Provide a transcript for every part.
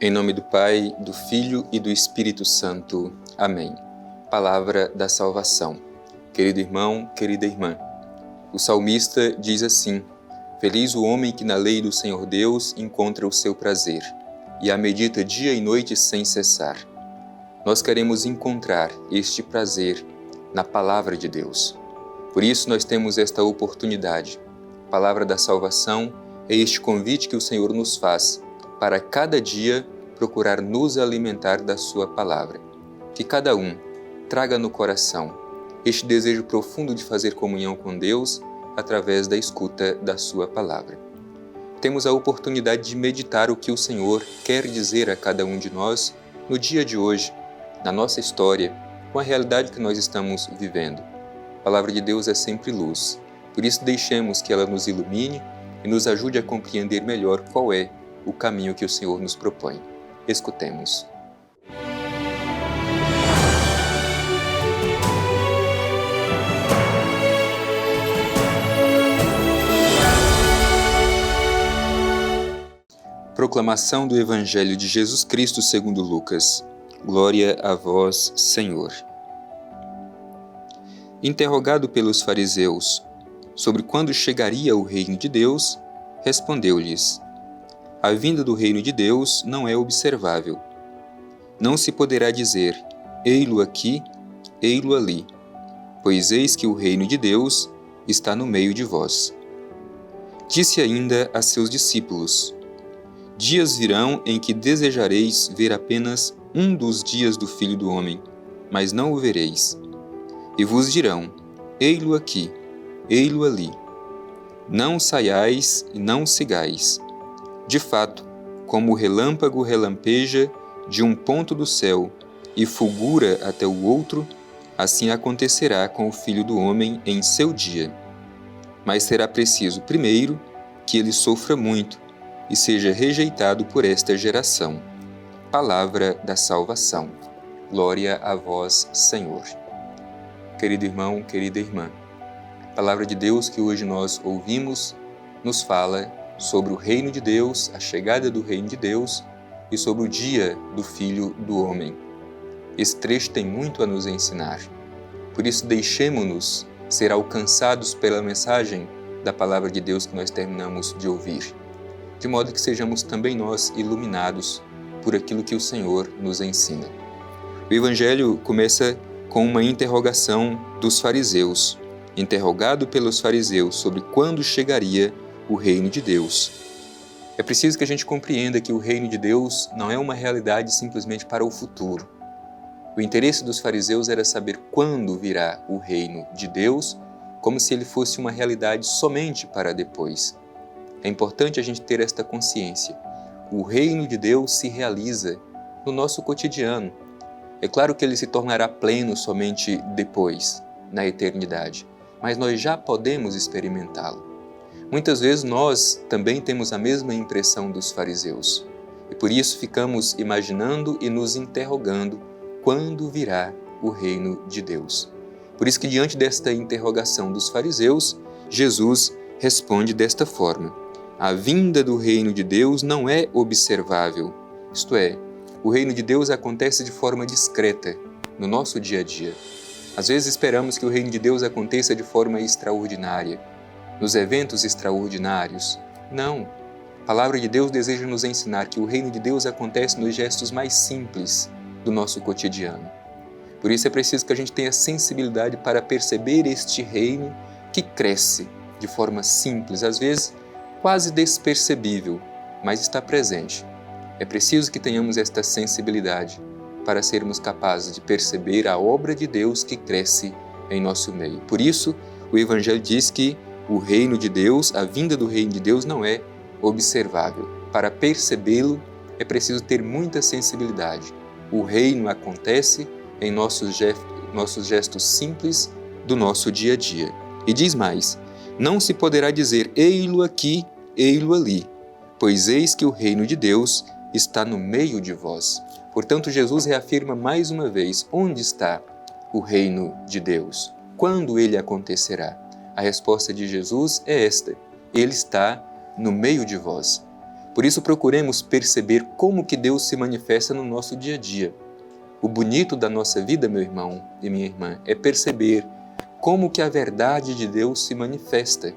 Em nome do Pai, do Filho e do Espírito Santo. Amém. Palavra da salvação. Querido irmão, querida irmã, o salmista diz assim: Feliz o homem que na lei do Senhor Deus encontra o seu prazer, e a medita dia e noite sem cessar. Nós queremos encontrar este prazer na Palavra de Deus. Por isso nós temos esta oportunidade. A Palavra da salvação é este convite que o Senhor nos faz para cada dia procurar nos alimentar da sua Palavra. Que cada um traga no coração este desejo profundo de fazer comunhão com Deus através da escuta da sua Palavra. Temos a oportunidade de meditar o que o Senhor quer dizer a cada um de nós no dia de hoje, na nossa história, com a realidade que nós estamos vivendo. A Palavra de Deus é sempre luz, por isso deixemos que ela nos ilumine e nos ajude a compreender melhor qual é o caminho que o Senhor nos propõe. Escutemos. Proclamação do Evangelho de Jesus Cristo segundo Lucas. Glória a vós, Senhor. Interrogado pelos fariseus sobre quando chegaria o reino de Deus, respondeu-lhes: A vinda do reino de Deus não é observável. Não se poderá dizer, ei-lo aqui, ei-lo ali, pois eis que o reino de Deus está no meio de vós. Disse ainda a seus discípulos: Dias virão em que desejareis ver apenas um dos dias do Filho do Homem, mas não o vereis. E vos dirão, ei-lo aqui, ei-lo ali. Não saiais e não sigais. De fato, como o relâmpago relampeja de um ponto do céu e fulgura até o outro, assim acontecerá com o Filho do Homem em seu dia. Mas será preciso, primeiro, que ele sofra muito e seja rejeitado por esta geração. Palavra da salvação. Glória a vós, Senhor. Querido irmão, querida irmã, a palavra de Deus que hoje nós ouvimos nos fala sobre o reino de Deus, a chegada do reino de Deus e sobre o dia do Filho do Homem. Esse trecho tem muito a nos ensinar. Por isso deixemo-nos ser alcançados pela mensagem da palavra de Deus que nós terminamos de ouvir, de modo que sejamos também nós iluminados por aquilo que o Senhor nos ensina. O Evangelho começa com uma interrogação dos fariseus, interrogado pelos fariseus sobre quando chegaria o reino de Deus. É preciso que a gente compreenda que o reino de Deus não é uma realidade simplesmente para o futuro. O interesse dos fariseus era saber quando virá o reino de Deus, como se ele fosse uma realidade somente para depois. É importante a gente ter esta consciência. O reino de Deus se realiza no nosso cotidiano. É claro que ele se tornará pleno somente depois, na eternidade, mas nós já podemos experimentá-lo. Muitas vezes nós também temos a mesma impressão dos fariseus, e por isso ficamos imaginando e nos interrogando quando virá o reino de Deus. Por isso que diante desta interrogação dos fariseus, Jesus responde desta forma: A vinda do reino de Deus não é observável, isto é, o reino de Deus acontece de forma discreta no nosso dia a dia. Às vezes esperamos que o reino de Deus aconteça de forma extraordinária, nos eventos extraordinários. Não. A palavra de Deus deseja nos ensinar que o reino de Deus acontece nos gestos mais simples do nosso cotidiano. Por isso é preciso que a gente tenha sensibilidade para perceber este reino que cresce de forma simples, às vezes quase despercebível, mas está presente. É preciso que tenhamos esta sensibilidade para sermos capazes de perceber a obra de Deus que cresce em nosso meio. Por isso, o Evangelho diz que o reino de Deus, a vinda do reino de Deus não é observável. Para percebê-lo, é preciso ter muita sensibilidade. O reino acontece em nossos gestos simples do nosso dia a dia. E diz mais: Não se poderá dizer, ei-lo aqui, ei-lo ali, pois eis que o reino de Deus está no meio de vós. Portanto, Jesus reafirma mais uma vez onde está o reino de Deus. Quando ele acontecerá? A resposta de Jesus é esta: ele está no meio de vós. Por isso procuremos perceber como que Deus se manifesta no nosso dia a dia. O bonito da nossa vida, meu irmão e minha irmã, é perceber como que a verdade de Deus se manifesta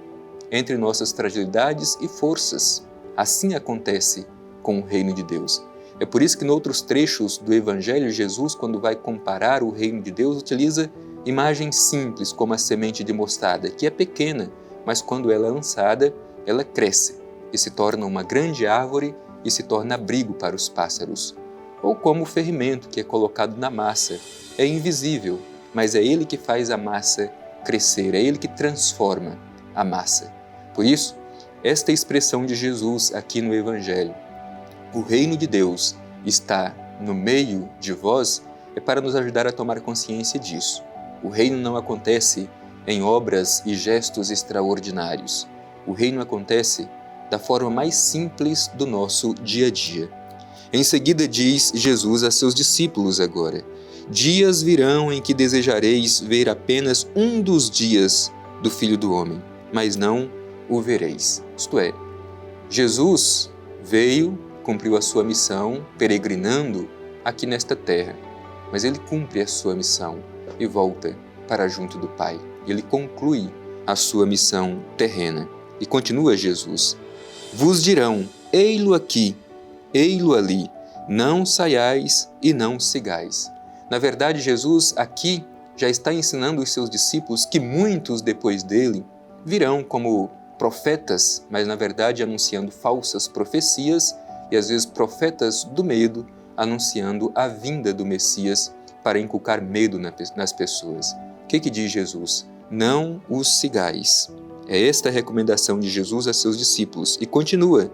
entre nossas fragilidades e forças. Assim acontece com o reino de Deus. É por isso que, em outros trechos do Evangelho, Jesus, quando vai comparar o reino de Deus, utiliza imagens simples, como a semente de mostarda, que é pequena, mas quando ela é lançada, ela cresce e se torna uma grande árvore e se torna abrigo para os pássaros. Ou como o fermento que é colocado na massa. É invisível, mas é ele que faz a massa crescer, é ele que transforma a massa. Por isso, esta expressão de Jesus aqui no Evangelho, o reino de Deus está no meio de vós, é para nos ajudar a tomar consciência disso. O reino não acontece em obras e gestos extraordinários. O reino acontece da forma mais simples do nosso dia a dia. Em seguida diz Jesus a seus discípulos agora: dias virão em que desejareis ver apenas um dos dias do Filho do Homem, mas não o vereis. Isto é, Jesus veio, cumpriu a sua missão, peregrinando aqui nesta terra, mas ele cumpre a sua missão e volta para junto do Pai. Ele conclui a sua missão terrena. E continua Jesus: vos dirão, ei-lo aqui, ei-lo ali, não saiais e não sigais. Na verdade, Jesus aqui já está ensinando os seus discípulos que muitos depois dele virão como profetas, mas na verdade anunciando falsas profecias e às vezes profetas do medo, anunciando a vinda do Messias para inculcar medo nas pessoas. O que diz Jesus? Não os sigais. É esta a recomendação de Jesus a seus discípulos. E continua: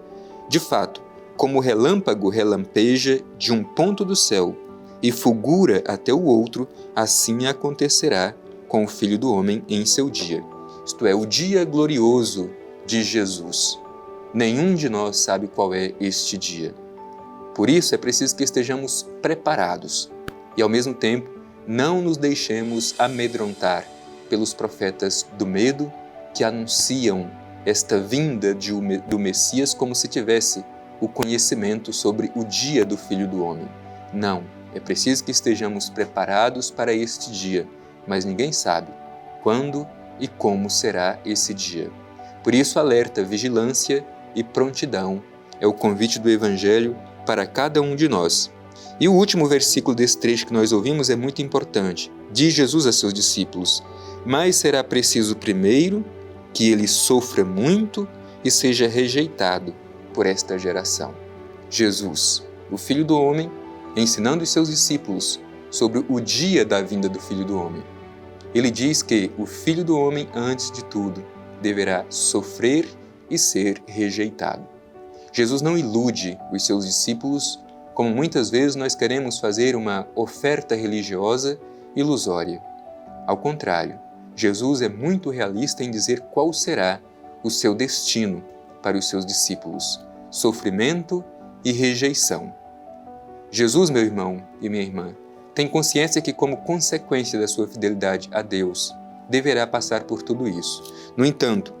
de fato, como o relâmpago relampeja de um ponto do céu e fulgura até o outro, assim acontecerá com o Filho do Homem em seu dia. Isto é, o dia glorioso de Jesus. Nenhum de nós sabe qual é este dia. Por isso é preciso que estejamos preparados e, ao mesmo tempo, não nos deixemos amedrontar pelos profetas do medo que anunciam esta vinda do Messias como se tivesse o conhecimento sobre o dia do Filho do Homem. Não, é preciso que estejamos preparados para este dia, mas ninguém sabe quando e como será esse dia. Por isso, alerta, vigilância e prontidão é o convite do Evangelho para cada um de nós. E o último versículo desse trecho que nós ouvimos é muito importante. Diz Jesus a seus discípulos: mas será preciso primeiro que ele sofra muito e seja rejeitado por esta geração. Jesus, o Filho do Homem, ensinando os seus discípulos sobre o dia da vinda do Filho do Homem. Ele diz que o Filho do Homem, antes de tudo, deverá sofrer e ser rejeitado. Jesus não ilude os seus discípulos, como muitas vezes nós queremos fazer uma oferta religiosa ilusória. Ao contrário, Jesus é muito realista em dizer qual será o seu destino para os seus discípulos: sofrimento e rejeição. Jesus, meu irmão e minha irmã, tem consciência que, como consequência da sua fidelidade a Deus, deverá passar por tudo isso. No entanto,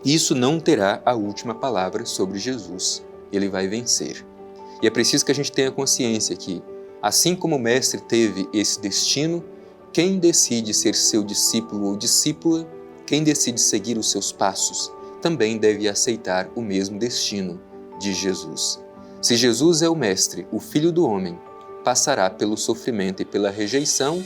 isso não terá a última palavra sobre Jesus. Ele vai vencer. E é preciso que a gente tenha consciência que, assim como o Mestre teve esse destino, quem decide ser seu discípulo ou discípula, quem decide seguir os seus passos, também deve aceitar o mesmo destino de Jesus. Se Jesus é o Mestre, o Filho do Homem, passará pelo sofrimento e pela rejeição,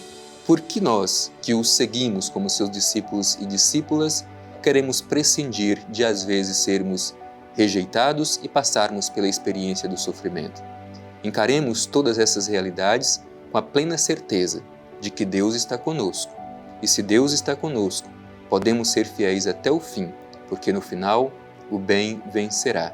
porque nós, que o seguimos como seus discípulos e discípulas, queremos prescindir de às vezes sermos rejeitados e passarmos pela experiência do sofrimento. Encaremos todas essas realidades com a plena certeza de que Deus está conosco. E se Deus está conosco, podemos ser fiéis até o fim, porque no final o bem vencerá.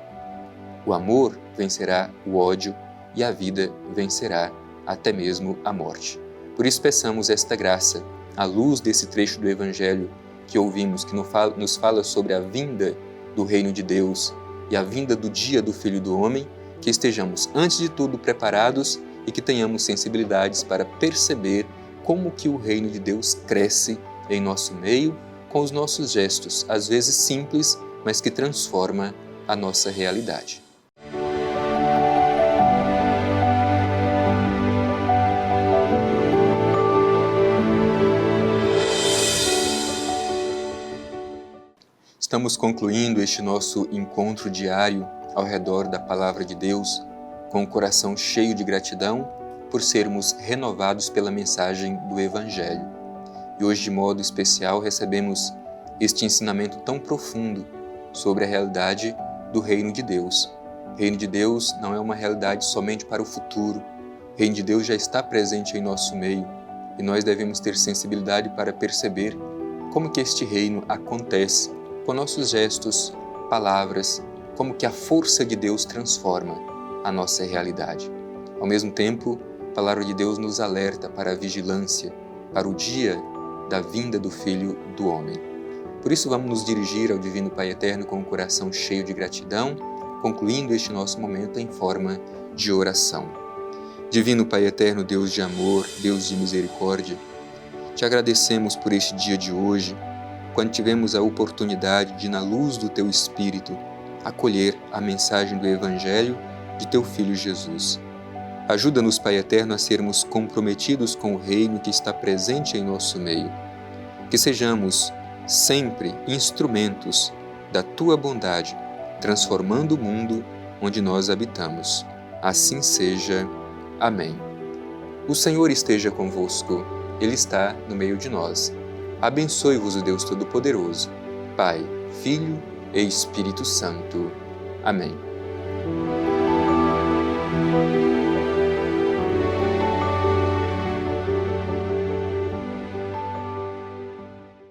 O amor vencerá o ódio e a vida vencerá até mesmo a morte. Por isso peçamos esta graça, à luz desse trecho do Evangelho que ouvimos, que nos fala sobre a vinda do reino de Deus e a vinda do dia do Filho do Homem, que estejamos, antes de tudo, preparados e que tenhamos sensibilidades para perceber como que o reino de Deus cresce em nosso meio, com os nossos gestos, às vezes simples, mas que transforma a nossa realidade. Estamos concluindo este nosso encontro diário ao redor da Palavra de Deus, com o coração cheio de gratidão por sermos renovados pela mensagem do Evangelho. E hoje, de modo especial, recebemos este ensinamento tão profundo sobre a realidade do Reino de Deus. O Reino de Deus não é uma realidade somente para o futuro. O Reino de Deus já está presente em nosso meio e nós devemos ter sensibilidade para perceber como que este reino acontece com nossos gestos, palavras, como que a força de Deus transforma a nossa realidade. Ao mesmo tempo, a Palavra de Deus nos alerta para a vigilância, para o dia da vinda do Filho do Homem. Por isso vamos nos dirigir ao Divino Pai Eterno com o coração cheio de gratidão, concluindo este nosso momento em forma de oração. Divino Pai Eterno, Deus de amor, Deus de misericórdia, te agradecemos por este dia de hoje, quando tivemos a oportunidade de, na luz do Teu Espírito, acolher a mensagem do Evangelho de Teu Filho Jesus. Ajuda-nos, Pai Eterno, a sermos comprometidos com o Reino que está presente em nosso meio. Que sejamos sempre instrumentos da Tua bondade, transformando o mundo onde nós habitamos. Assim seja. Amém. O Senhor esteja convosco. Ele está no meio de nós. Abençoe-vos o Deus Todo-Poderoso, Pai, Filho e Espírito Santo. Amém.